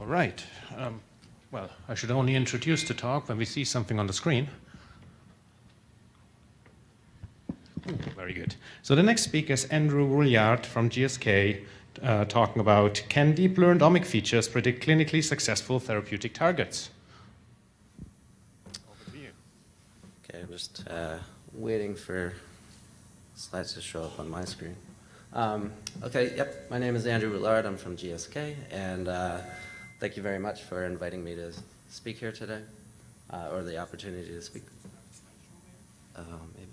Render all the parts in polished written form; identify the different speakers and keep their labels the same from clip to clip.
Speaker 1: All right. Well, I should only introduce the talk when we see something on the screen. Very good. So the next speaker is Andrew Rouillard from GSK, talking about, can deep learned omic features predict clinically successful therapeutic targets? Over to you.
Speaker 2: Okay, I'm just waiting for slides to show up on my screen. Okay, yep, my name is Andrew Rouillard. I'm from GSK, and thank you very much for inviting me to speak here today, or the opportunity to speak. Maybe.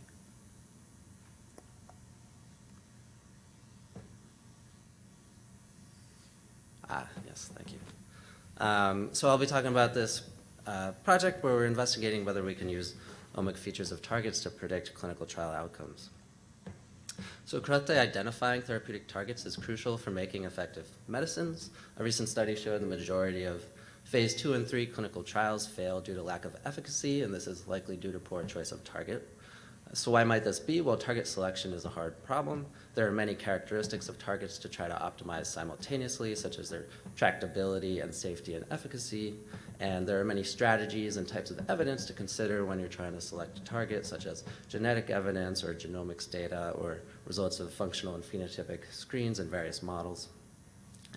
Speaker 2: Yes, thank you. So I'll be talking about this project where we're investigating whether we can use omic features of targets to predict clinical trial outcomes. So correctly identifying therapeutic targets is crucial for making effective medicines. A recent study showed the majority of phase 2 and 3 clinical trials fail due to lack of efficacy, and this is likely due to poor choice of target. So why might this be? Well, target selection is a hard problem. There are many characteristics of targets to try to optimize simultaneously, such as their tractability and safety and efficacy. And there are many strategies and types of evidence to consider when you're trying to select a target, such as genetic evidence or genomics data or results of functional and phenotypic screens in various models.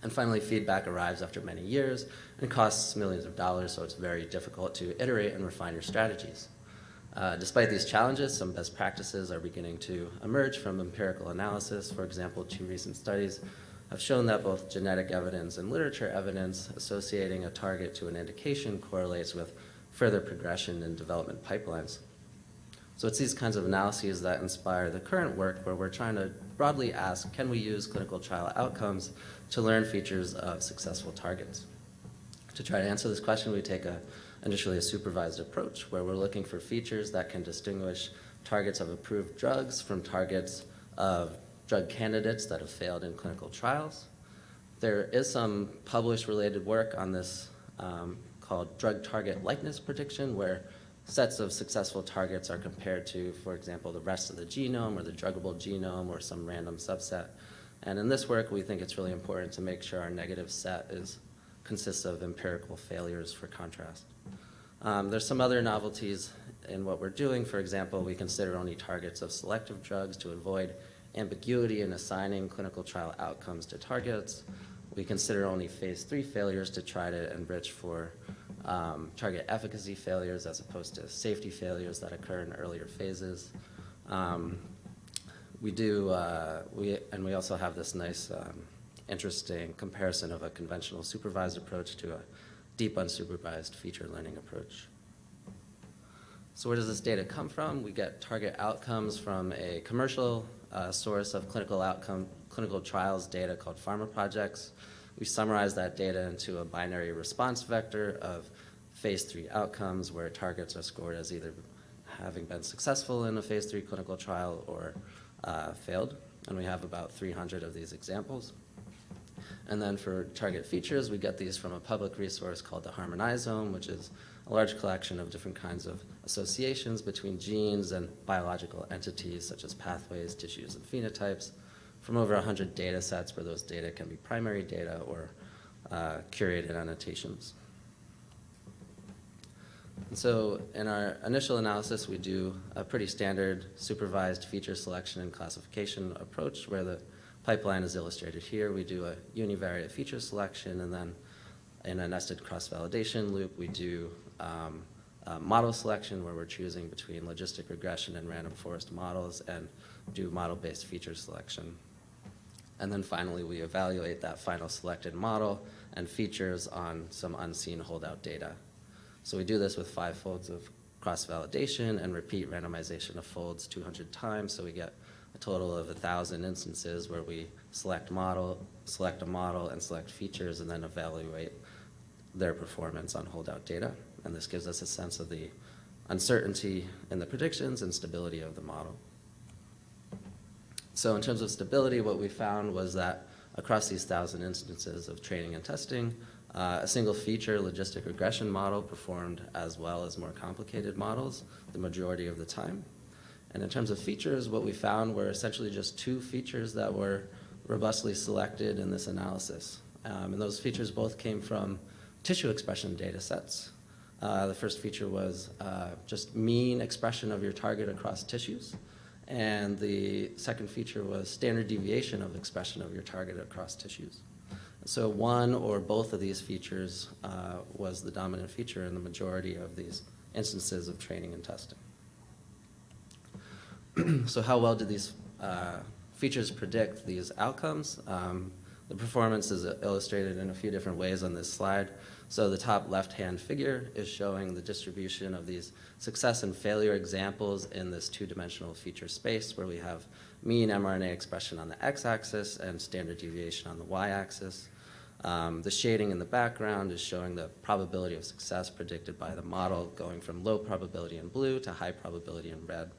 Speaker 2: And finally, feedback arrives after many years and costs millions of dollars, so it's very difficult to iterate and refine your strategies. Despite these challenges, some best practices are beginning to emerge from empirical analysis. For example, 2 recent studies have shown that both genetic evidence and literature evidence associating a target to an indication correlates with further progression in development pipelines. So it's these kinds of analyses that inspire the current work where we're trying to broadly ask, can we use clinical trial outcomes to learn features of successful targets? To try to answer this question, we take initially a supervised approach where we're looking for features that can distinguish targets of approved drugs from targets of drug candidates that have failed in clinical trials. There is some published related work on this called drug target likeness prediction, where sets of successful targets are compared to, for example, the rest of the genome or the druggable genome or some random subset. And in this work, we think it's really important to make sure our negative set consists of empirical failures for contrast. There's some other novelties in what we're doing. For example, we consider only targets of selective drugs to avoid ambiguity in assigning clinical trial outcomes to targets. We consider only phase 3 failures to try to enrich for target efficacy failures as opposed to safety failures that occur in earlier phases. We also have this nice interesting comparison of a conventional supervised approach to a deep unsupervised feature learning approach. So where does this data come from? We get target outcomes from a commercial source of clinical trials data called pharma projects. We summarize that data into a binary response vector of phase 3 outcomes where targets are scored as either having been successful in a phase 3 clinical trial or failed. And we have about 300 of these examples. And then for target features, we get these from a public resource called the Harmonizome, which is a large collection of different kinds of associations between genes and biological entities, such as pathways, tissues, and phenotypes, from over 100 data sets where those data can be primary data or curated annotations. And so in our initial analysis, we do a pretty standard supervised feature selection and classification approach where the pipeline is illustrated here. We do a univariate feature selection, and then in a nested cross-validation loop, we do model selection where we're choosing between logistic regression and random forest models and do model-based feature selection. And then finally, we evaluate that final selected model and features on some unseen holdout data. So we do this with 5 folds of cross-validation and repeat randomization of folds 200 times, so we get a total of 1,000 instances where we select a model, and select features, and then evaluate their performance on holdout data. And this gives us a sense of the uncertainty in the predictions and stability of the model. So in terms of stability, what we found was that across these 1,000 instances of training and testing, a single feature logistic regression model performed as well as more complicated models the majority of the time. And in terms of features, what we found were essentially just 2 features that were robustly selected in this analysis. And those features both came from tissue expression data sets. The first feature was just mean expression of your target across tissues. And the second feature was standard deviation of expression of your target across tissues. So one or both of these features was the dominant feature in the majority of these instances of training and testing. So how well did these features predict these outcomes? The performance is illustrated in a few different ways on this slide. So the top left-hand figure is showing the distribution of these success and failure examples in this two-dimensional feature space where we have mean mRNA expression on the x-axis and standard deviation on the y-axis. The shading in the background is showing the probability of success predicted by the model going from low probability in blue to high probability in red.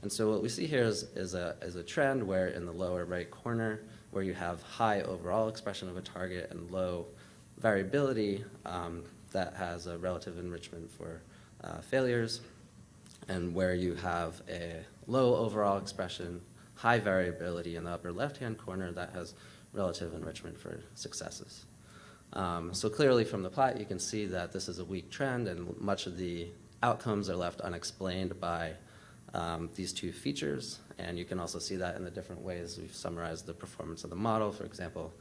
Speaker 2: And so what we see here is a trend where in the lower right corner, where you have high overall expression of a target and low variability that has a relative enrichment for failures, and where you have a low overall expression, high variability in the upper left-hand corner that has relative enrichment for successes. So clearly from the plot, you can see that this is a weak trend, and much of the outcomes are left unexplained by these two features. And you can also see that in the different ways we've summarized the performance of the model. For example,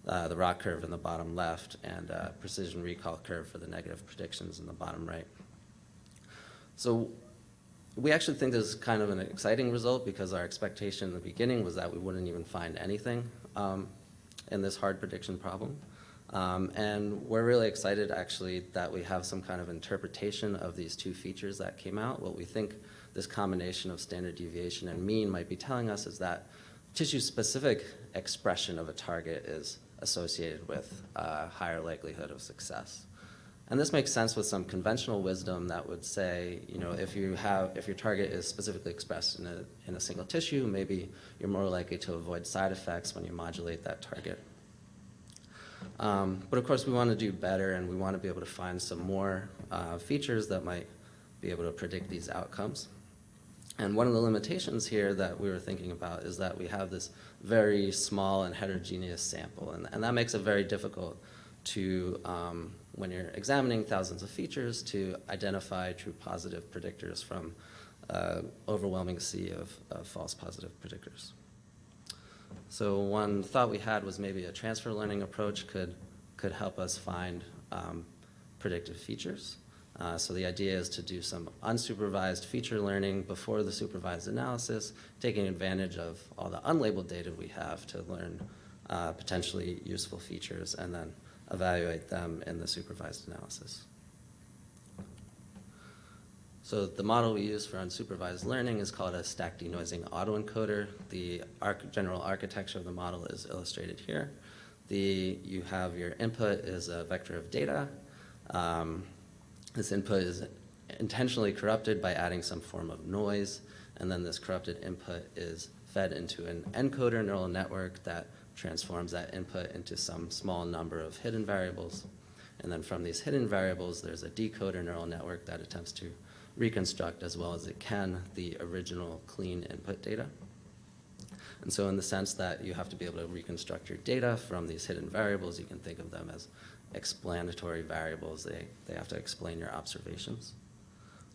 Speaker 2: the ROC curve in the bottom left and precision recall curve for the negative predictions in the bottom right. So we actually think this is kind of an exciting result because our expectation in the beginning was that we wouldn't even find anything in this hard prediction problem. And we're really excited actually that we have some kind of interpretation of these two features that came out. What we think this combination of standard deviation and mean might be telling us is that tissue-specific expression of a target is associated with a higher likelihood of success. And this makes sense with some conventional wisdom that would say, you know, if your target is specifically expressed in a single tissue, maybe you're more likely to avoid side effects when you modulate that target. But of course, we want to do better, and we want to be able to find some more features that might be able to predict these outcomes. And one of the limitations here that we were thinking about is that we have this very small and heterogeneous sample, and that makes it very difficult to, when you're examining thousands of features, to identify true positive predictors from overwhelming sea of false positive predictors. So one thought we had was maybe a transfer learning approach could help us find predictive features. So the idea is to do some unsupervised feature learning before the supervised analysis, taking advantage of all the unlabeled data we have to learn potentially useful features and then evaluate them in the supervised analysis. So the model we use for unsupervised learning is called a stack denoising autoencoder. The general architecture of the model is illustrated here. You have your input is a vector of data. This input is intentionally corrupted by adding some form of noise, and then this corrupted input is fed into an encoder neural network that transforms that input into some small number of hidden variables. And then from these hidden variables, there's a decoder neural network that attempts to reconstruct as well as it can the original clean input data. And so in the sense that you have to be able to reconstruct your data from these hidden variables, you can think of them as explanatory variables. They have to explain your observations.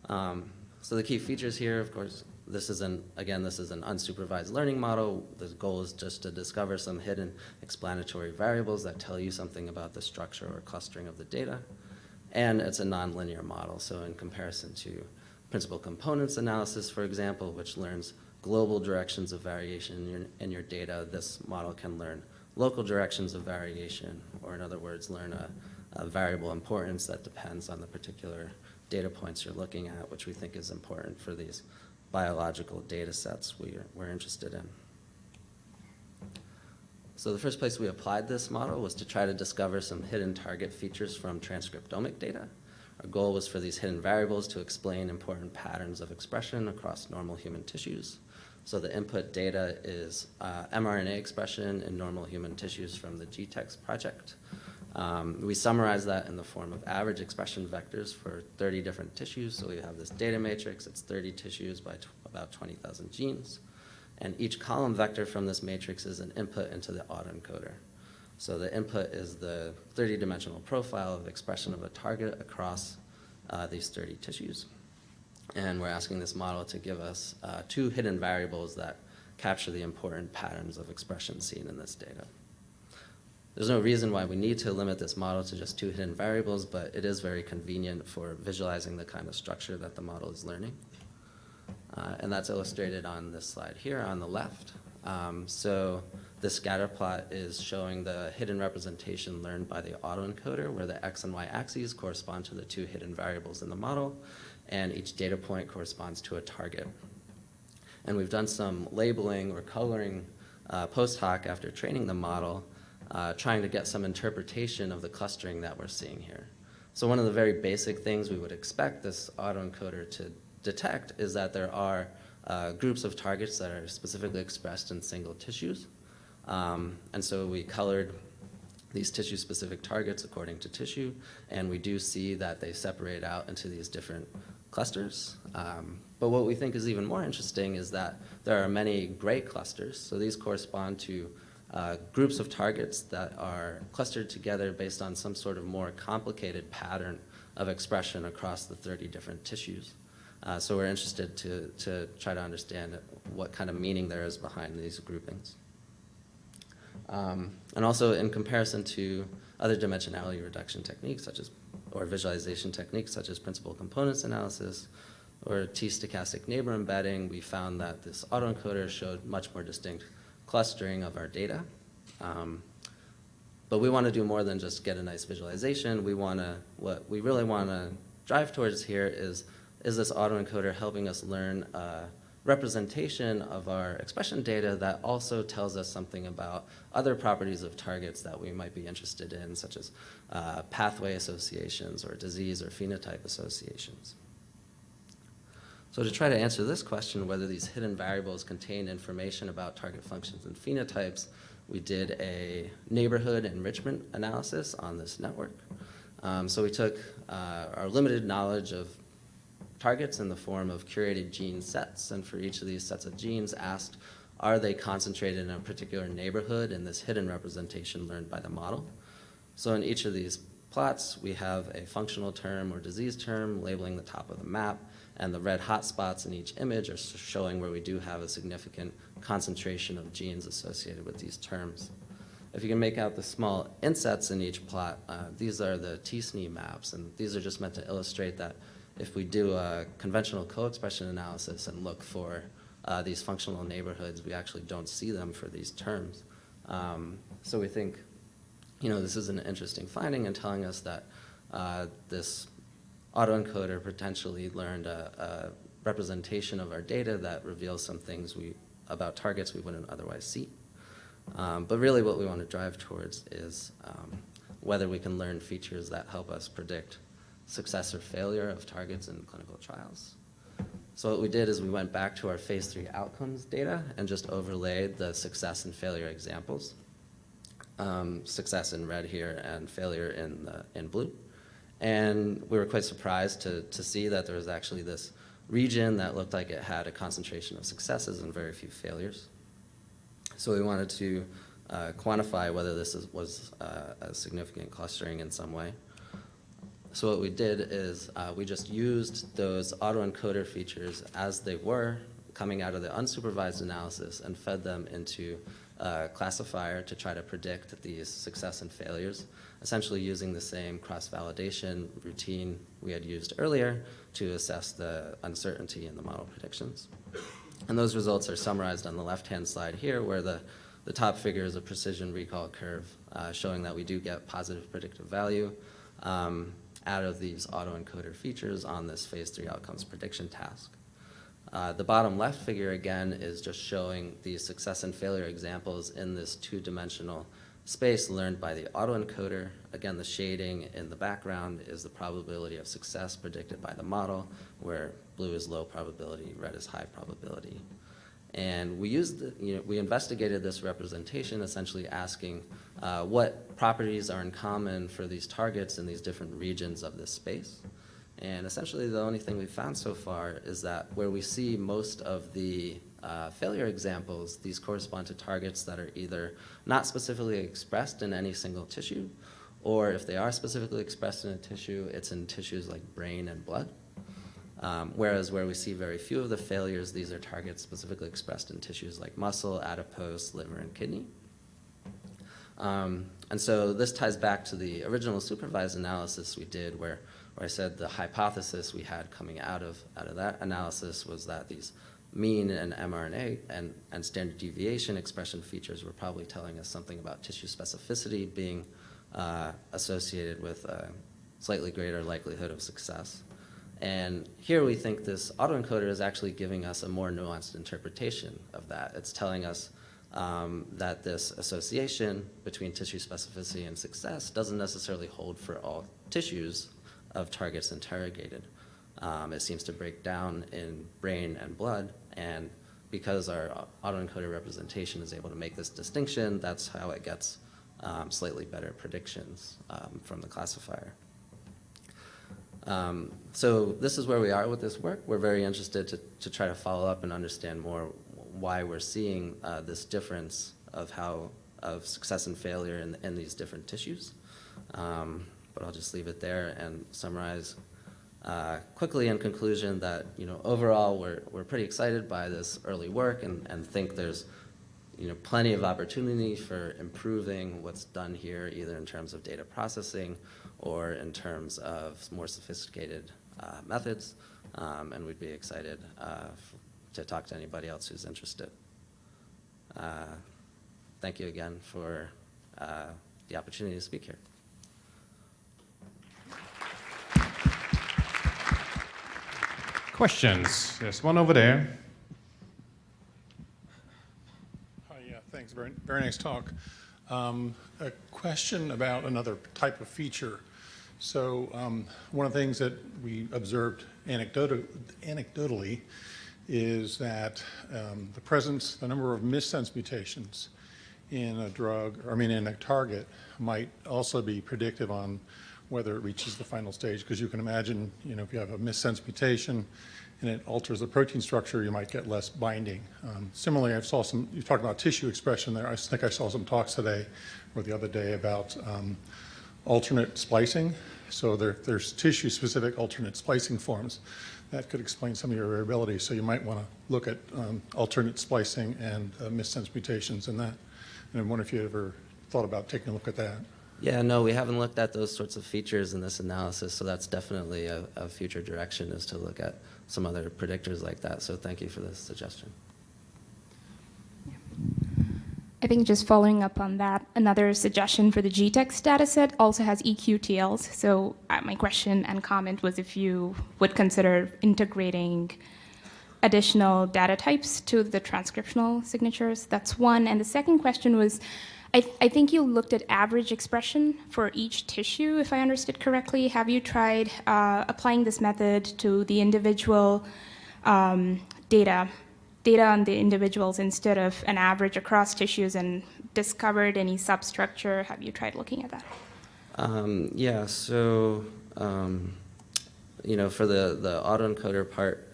Speaker 2: So the key features here, of course, this is an unsupervised learning model. The goal is just to discover some hidden explanatory variables that tell you something about the structure or clustering of the data. And it's a nonlinear model. So in comparison to principal components analysis, for example, which learns global directions of variation in your data, this model can learn local directions of variation, or in other words, learn a variable importance that depends on the particular data points you're looking at, which we think is important for these biological data sets we're interested in. So the first place we applied this model was to try to discover some hidden target features from transcriptomic data. Our goal was for these hidden variables to explain important patterns of expression across normal human tissues. So the input data is mRNA expression in normal human tissues from the GTEx project. We summarize that in the form of average expression vectors for 30 different tissues. So we have this data matrix. It's 30 tissues by about 20,000 genes. And each column vector from this matrix is an input into the autoencoder. So the input is the 30-dimensional profile of expression of a target across these 30 tissues. And we're asking this model to give us 2 hidden variables that capture the important patterns of expression seen in this data. There's no reason why we need to limit this model to just 2 hidden variables, but it is very convenient for visualizing the kind of structure that the model is learning. And that's illustrated on this slide here on the left. So the scatter plot is showing the hidden representation learned by the autoencoder, where the x and y axes correspond to the 2 hidden variables in the model, and each data point corresponds to a target. And we've done some labeling or coloring post hoc after training the model, trying to get some interpretation of the clustering that we're seeing here. So one of the very basic things we would expect this autoencoder to detect is that there are groups of targets that are specifically expressed in single tissues. And so we colored these tissue-specific targets according to tissue, and we do see that they separate out into these different clusters. But what we think is even more interesting is that there are many gray clusters. So these correspond to groups of targets that are clustered together based on some sort of more complicated pattern of expression across the 30 different tissues. So we're interested to try to understand what kind of meaning there is behind these groupings. And also in comparison to other dimensionality reduction techniques or visualization techniques such as principal components analysis or T-stochastic neighbor embedding, we found that this autoencoder showed much more distinct clustering of our data. But we want to do more than just get a nice visualization. What we really want to drive towards here is this autoencoder helping us learn representation of our expression data that also tells us something about other properties of targets that we might be interested in, such as pathway associations or disease or phenotype associations. So to try to answer this question, whether these hidden variables contain information about target functions and phenotypes, we did a neighborhood enrichment analysis on this network. So we took our limited knowledge of targets in the form of curated gene sets, and for each of these sets of genes asked, are they concentrated in a particular neighborhood in this hidden representation learned by the model? So in each of these plots, we have a functional term or disease term labeling the top of the map, and the red hotspots in each image are showing where we do have a significant concentration of genes associated with these terms. If you can make out the small insets in each plot, these are the T-SNE maps, and these are just meant to illustrate that if we do a conventional co-expression analysis and look for these functional neighborhoods, we actually don't see them for these terms. So we think, this is an interesting finding and telling us that this autoencoder potentially learned a representation of our data that reveals some things about targets we wouldn't otherwise see. But really what we want to drive towards is whether we can learn features that help us predict success or failure of targets in clinical trials. So what we did is we went back to our phase 3 outcomes data and just overlaid the success and failure examples. Success in red here and failure in blue. And we were quite surprised to see that there was actually this region that looked like it had a concentration of successes and very few failures. So we wanted to quantify whether this was a significant clustering in some way. So what we did is we just used those autoencoder features as they were coming out of the unsupervised analysis and fed them into a classifier to try to predict these success and failures, essentially using the same cross-validation routine we had used earlier to assess the uncertainty in the model predictions. And those results are summarized on the left-hand side here, where the top figure is a precision recall curve showing that we do get positive predictive value out of these autoencoder features on this phase 3 outcomes prediction task. The bottom left figure, again, is just showing the success and failure examples in this 2-dimensional space learned by the autoencoder. Again, the shading in the background is the probability of success predicted by the model, where blue is low probability, red is high probability. And we we investigated this representation, essentially asking what properties are in common for these targets in these different regions of this space. And essentially the only thing we've found so far is that where we see most of the failure examples, these correspond to targets that are either not specifically expressed in any single tissue, or if they are specifically expressed in a tissue, it's in tissues like brain and blood. Whereas where we see very few of the failures, these are targets specifically expressed in tissues like muscle, adipose, liver, and kidney. And so this ties back to the original supervised analysis we did where I said the hypothesis we had coming out of that analysis was that these mean and mRNA and standard deviation expression features were probably telling us something about tissue specificity being associated with a slightly greater likelihood of success. And here we think this autoencoder is actually giving us a more nuanced interpretation of that. It's telling us that this association between tissue specificity and success doesn't necessarily hold for all tissues of targets interrogated. It seems to break down in brain and blood, and because our autoencoder representation is able to make this distinction, that's how it gets slightly better predictions from the classifier. So this is where we are with this work. We're very interested to try to follow up and understand more why we're seeing this difference of success and failure in these different tissues. But I'll just leave it there and summarize quickly in conclusion that overall we're pretty excited by this early work and think there's plenty of opportunity for improving what's done here, either in terms of data processing or in terms of more sophisticated methods. And we'd be excited to talk to anybody else who's interested. Thank you again for the opportunity to speak here.
Speaker 1: Questions? There's one over there.
Speaker 3: Yeah, thanks. Very nice talk. A question about another type of feature. So one of the things that we observed anecdotally is that the number of missense mutations in a drug, in a target, might also be predictive on whether it reaches the final stage. Because you can imagine, if you have a missense mutation and it alters the protein structure, you might get less binding. Similarly, you talked about tissue expression there. I think I saw some talks today or the other day about alternate splicing. So there's tissue-specific alternate splicing forms that could explain some of your variability. So you might want to look at alternate splicing and missense mutations in that. And I wonder if you ever thought about taking a look at that.
Speaker 2: Yeah, no, we haven't looked at those sorts of features in this analysis, so that's definitely a future direction, is to look at some other predictors like that. So thank you for this suggestion.
Speaker 4: I think just following up on that, another suggestion for the GTEx dataset also has EQTLs. So my question and comment was if you would consider integrating additional data types to the transcriptional signatures. That's one. And the second question was, I think you looked at average expression for each tissue, if I understood correctly. Have you tried applying this method to the individual data on the individuals instead of an average across tissues, and discovered any substructure? Have you tried looking at that?
Speaker 2: Yeah, so for the autoencoder part,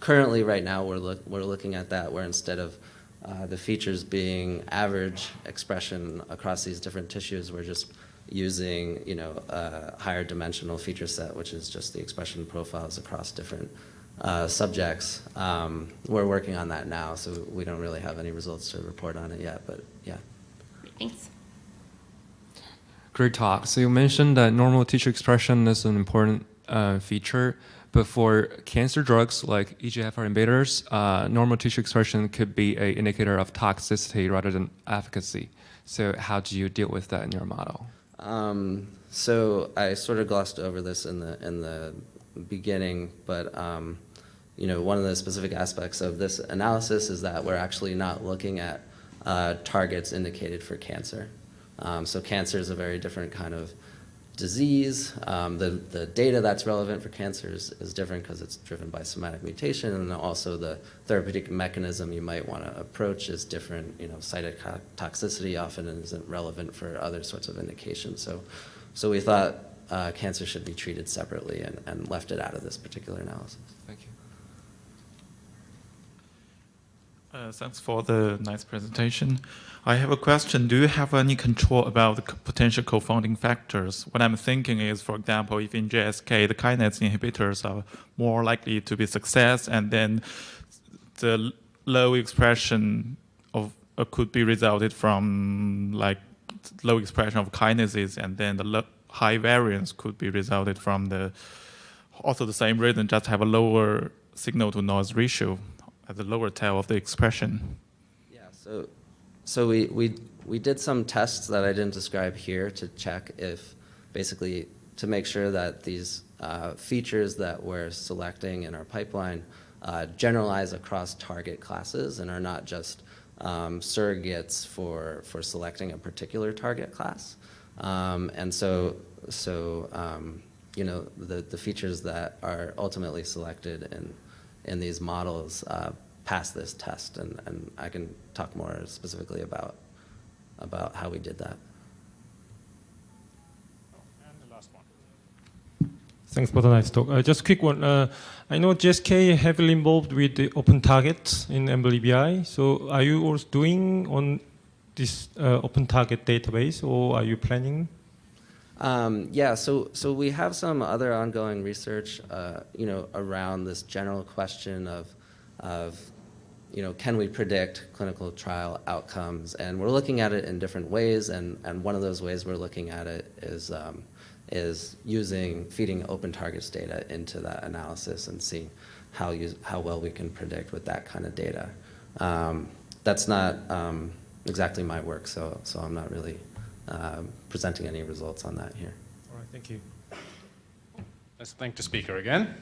Speaker 2: currently right now we're looking at that where instead of the features being average expression across these different tissues, we're just using a higher dimensional feature set, which is just the expression profiles across different subjects. We're working on that now, so we don't really have any results to report on it yet, but yeah.
Speaker 4: Thanks.
Speaker 5: Great talk. So you mentioned that normal tissue expression is an important feature, but for cancer drugs like EGFR inhibitors, normal tissue expression could be an indicator of toxicity rather than efficacy. So how do you deal with that in your model?
Speaker 2: So I sort of glossed over this in the beginning, but one of the specific aspects of this analysis is that we're actually not looking at targets indicated for cancer. So cancer is a very different kind of disease. The data that's relevant for cancer is different because it's driven by somatic mutation, and also the therapeutic mechanism you might want to approach is different. Cytotoxicity often isn't relevant for other sorts of indications. So we thought cancer should be treated separately and left it out of this particular analysis.
Speaker 5: Thank you.
Speaker 6: Thanks for the nice presentation. I have a question. Do you have any control about the potential confounding factors? What I'm thinking is, for example, if in JSK, the kinase inhibitors are more likely to be success, and then the low expression of could be resulted from like low expression of kinases, and then the high variance could be resulted from the also the same reason, just have a lower signal to noise ratio at the lower tail of the expression.
Speaker 2: Yeah, so we did some tests that I didn't describe here to check if, basically, to make sure that these features that we're selecting in our pipeline generalize across target classes and are not just surrogates for selecting a particular target class. And so you know, the features that are ultimately selected in these models pass this test, and I can talk more specifically about how we did that.
Speaker 1: And the last one.
Speaker 7: Thanks for the nice talk. Just a quick one. I know GSK heavily involved with the open targets in MLCSB. So are you also doing on this open target database, or are you planning?
Speaker 2: Yeah, so we have some other ongoing research, you know, around this general question of you know, can we predict clinical trial outcomes? And we're looking at it in different ways, and one of those ways we're looking at it is feeding open targets data into that analysis and seeing how well we can predict with that kind of data. That's not exactly my work, so I'm not really presenting any results on that here.
Speaker 7: All right, thank you.
Speaker 1: Let's thank the speaker again.